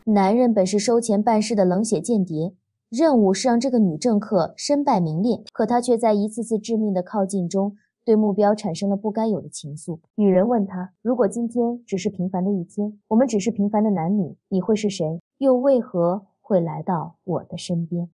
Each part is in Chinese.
男人本是收钱办事的冷血间谍，任务是让这个女政客身败名裂，可他却在一次次致命的靠近中对目标产生了不该有的情愫。女人问他，如果今天只是平凡的一天，我们只是平凡的男女，你会是谁？又为何会来到我的身边？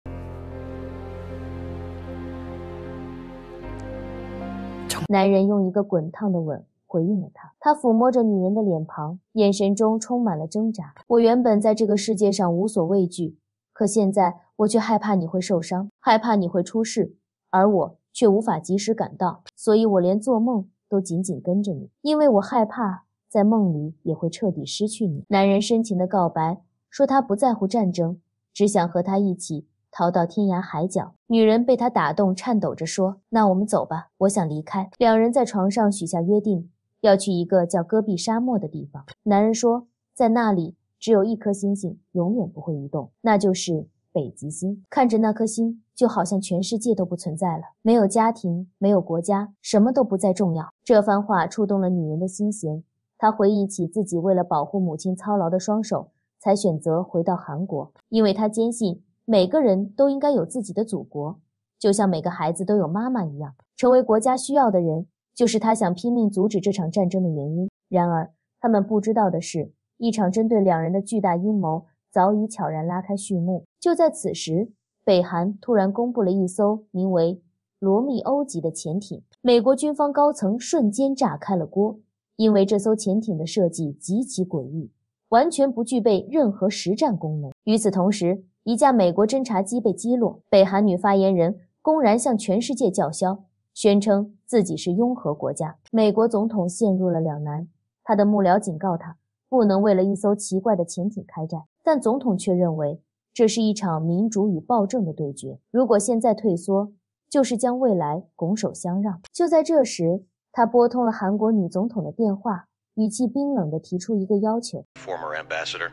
男人用一个滚烫的吻回应了他，他抚摸着女人的脸庞，眼神中充满了挣扎。我原本在这个世界上无所畏惧，可现在我却害怕你会受伤，害怕你会出事，而我却无法及时赶到，所以我连做梦都紧紧跟着你，因为我害怕在梦里也会彻底失去你。男人深情的告白，说他不在乎战争，只想和他一起逃到天涯海角。女人被他打动，颤抖着说，那我们走吧，我想离开。两人在床上许下约定，要去一个叫戈壁沙漠的地方。男人说，在那里只有一颗星星永远不会移动，那就是北极星。看着那颗星，就好像全世界都不存在了，没有家庭，没有国家，什么都不再重要。这番话触动了女人的心弦，她回忆起自己为了保护母亲操劳的双手，才选择回到韩国，因为她坚信每个人都应该有自己的祖国，就像每个孩子都有妈妈一样。成为国家需要的人，就是他想拼命阻止这场战争的原因。然而他们不知道的是，一场针对两人的巨大阴谋早已悄然拉开序幕。就在此时，北韩突然公布了一艘名为罗密欧级的潜艇，美国军方高层瞬间炸开了锅，因为这艘潜艇的设计极其诡异，完全不具备任何实战功能。与此同时，一架美国侦察机被击落，北韩女发言人公然向全世界叫嚣，宣称自己是拥核国家。美国总统陷入了两难，他的幕僚警告他不能为了一艘奇怪的潜艇开战，但总统却认为这是一场民主与暴政的对决，如果现在退缩，就是将未来拱手相让。就在这时，他拨通了韩国女总统的电话，语气冰冷地提出一个要求。 Former ambassador,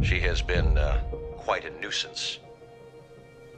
she has been quite a nuisance.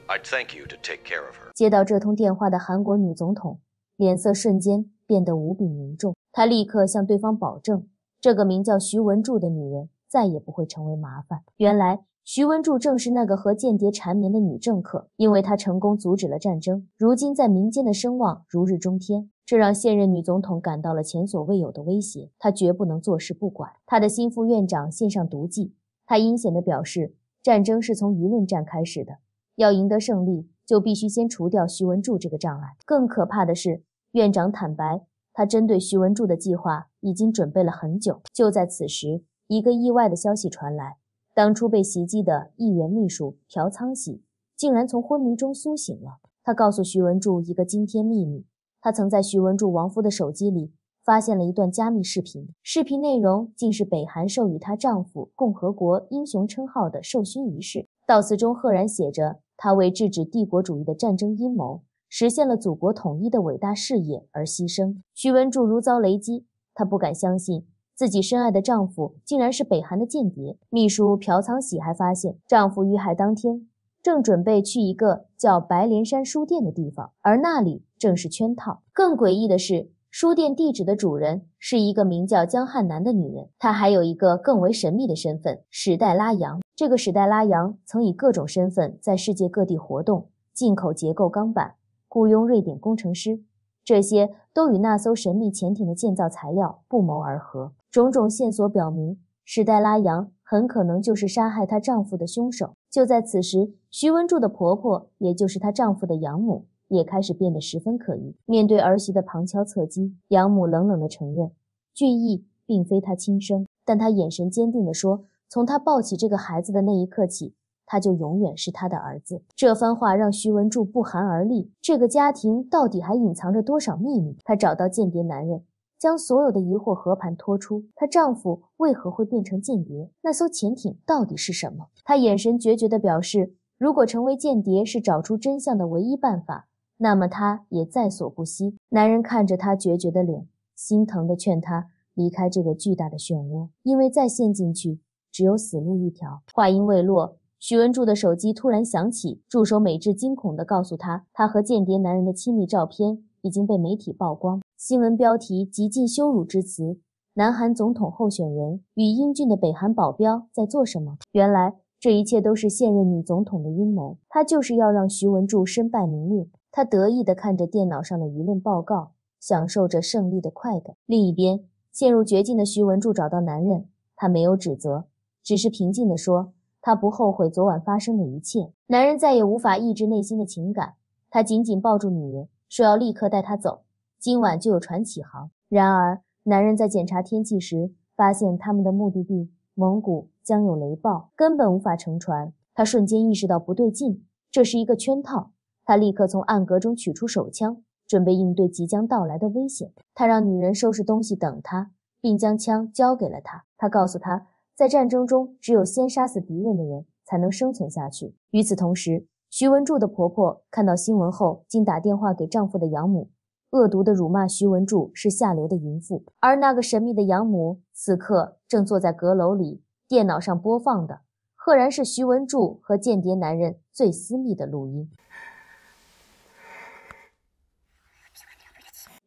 I'd thank you to take care of her. 接到这通电话的韩国女总统脸色瞬间变得无比凝重，她立刻向对方保证，这个名叫徐文柱的女人再也不会成为麻烦。原来徐文柱正是那个和间谍缠绵的女政客，因为她成功阻止了战争，如今在民间的声望如日中天，这让现任女总统感到了前所未有的威胁，她绝不能坐视不管。她的心腹院长献上毒计，他阴险地表示，战争是从舆论战开始的，要赢得胜利，就必须先除掉徐文柱这个障碍。更可怕的是，院长坦白，他针对徐文柱的计划已经准备了很久。就在此时，一个意外的消息传来，当初被袭击的议员秘书朴仓喜竟然从昏迷中苏醒了。他告诉徐文柱一个惊天秘密，他曾在徐文柱亡夫的手机里发现了一段加密视频，视频内容竟是北韩授予她丈夫共和国英雄称号的授勋仪式，悼词中赫然写着她为制止帝国主义的战争阴谋，实现了祖国统一的伟大事业而牺牲。徐文柱如遭雷击，她不敢相信自己深爱的丈夫竟然是北韩的间谍。秘书朴仓喜还发现，丈夫遇害当天正准备去一个叫白莲山书店的地方，而那里正是圈套。更诡异的是，书店地址的主人是一个名叫江汉南的女人，她还有一个更为神秘的身份——史黛拉杨。这个史黛拉杨曾以各种身份在世界各地活动，进口结构钢板，雇佣瑞典工程师，这些都与那艘神秘潜艇的建造材料不谋而合。种种线索表明，史黛拉杨很可能就是杀害她丈夫的凶手。就在此时，徐文柱的婆婆，也就是她丈夫的养母，也开始变得十分可疑。面对儿媳的旁敲侧击，养母冷冷地承认，俊逸并非她亲生，但她眼神坚定地说，从她抱起这个孩子的那一刻起，他就永远是她的儿子。这番话让徐文柱不寒而栗，这个家庭到底还隐藏着多少秘密？她找到间谍男人，将所有的疑惑和盘托出。她丈夫为何会变成间谍？那艘潜艇到底是什么？她眼神决绝地表示，如果成为间谍是找出真相的唯一办法，那么她也在所不惜。男人看着她决绝的脸，心疼地劝她离开这个巨大的漩涡，因为再陷进去只有死路一条。话音未落，徐文柱的手机突然响起，助手美智惊恐地告诉他，他和间谍男人的亲密照片已经被媒体曝光，新闻标题极尽羞辱之词：南韩总统候选人与英俊的北韩保镖在做什么？原来这一切都是现任女总统的阴谋，她就是要让徐文柱身败名裂。她得意地看着电脑上的舆论报告，享受着胜利的快感。另一边，陷入绝境的徐文柱找到男人，他没有指责，只是平静地说，他不后悔昨晚发生的一切。男人再也无法抑制内心的情感，他紧紧抱住女人，说要立刻带她走，今晚就有船起航。然而，男人在检查天气时，发现他们的目的地蒙古将有雷暴，根本无法乘船。他瞬间意识到不对劲，这是一个圈套。他立刻从暗格中取出手枪，准备应对即将到来的危险。他让女人收拾东西等他，并将枪交给了他。他告诉他，在战争中，只有先杀死敌人的人才能生存下去。与此同时，徐文柱的婆婆看到新闻后，竟打电话给丈夫的养母，恶毒地辱骂徐文柱是下流的淫妇。而那个神秘的养母此刻正坐在阁楼里，电脑上播放的赫然是徐文柱和间谍男人最私密的录音。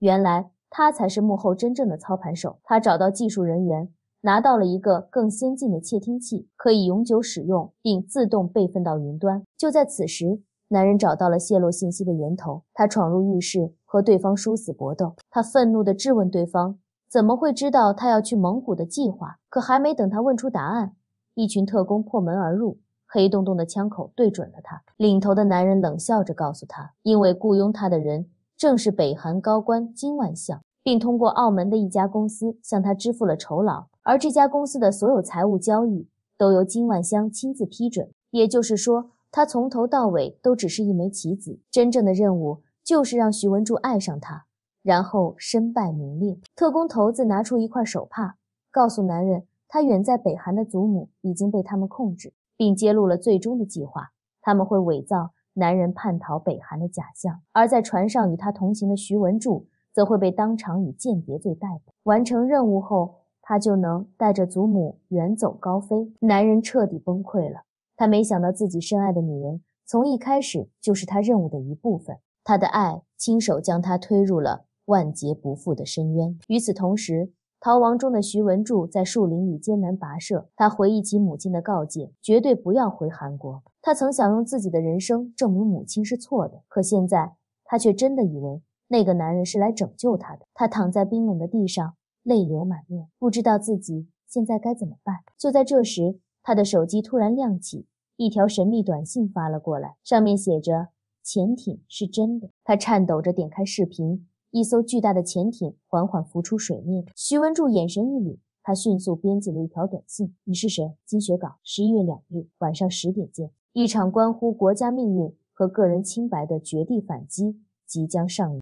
原来他才是幕后真正的操盘手。他找到技术人员，拿到了一个更先进的窃听器，可以永久使用并自动备份到云端。就在此时，男人找到了泄露信息的源头，他闯入浴室和对方殊死搏斗。他愤怒地质问对方怎么会知道他要去蒙古的计划，可还没等他问出答案，一群特工破门而入，黑洞洞的枪口对准了他。领头的男人冷笑着告诉他，因为雇佣他的人正是北韩高官金万象，并通过澳门的一家公司向他支付了酬劳，而这家公司的所有财务交易都由金万香亲自批准。也就是说，他从头到尾都只是一枚棋子，真正的任务就是让徐文柱爱上他，然后身败名裂。特工头子拿出一块手帕，告诉男人他远在北韩的祖母已经被他们控制，并揭露了最终的计划，他们会伪造男人叛逃北韩的假象，而在船上与他同行的徐文柱则会被当场以间谍罪逮捕。完成任务后，他就能带着祖母远走高飞。男人彻底崩溃了，他没想到自己深爱的女人从一开始就是他任务的一部分，他的爱亲手将他推入了万劫不复的深渊。与此同时，逃亡中的徐文柱在树林里艰难跋涉，他回忆起母亲的告诫，绝对不要回韩国。他曾想用自己的人生证明母亲是错的，可现在他却真的以为那个男人是来拯救他的。他躺在冰冷的地上，泪流满面，不知道自己现在该怎么办。就在这时，他的手机突然亮起，一条神秘短信发了过来，上面写着潜艇是真的。他颤抖着点开视频，一艘巨大的潜艇缓缓浮出水面。徐文柱眼神一凛，他迅速编辑了一条短信：你是谁？金学稿11月2日晚上10点见。一场关乎国家命运和个人清白的绝地反击即将上演。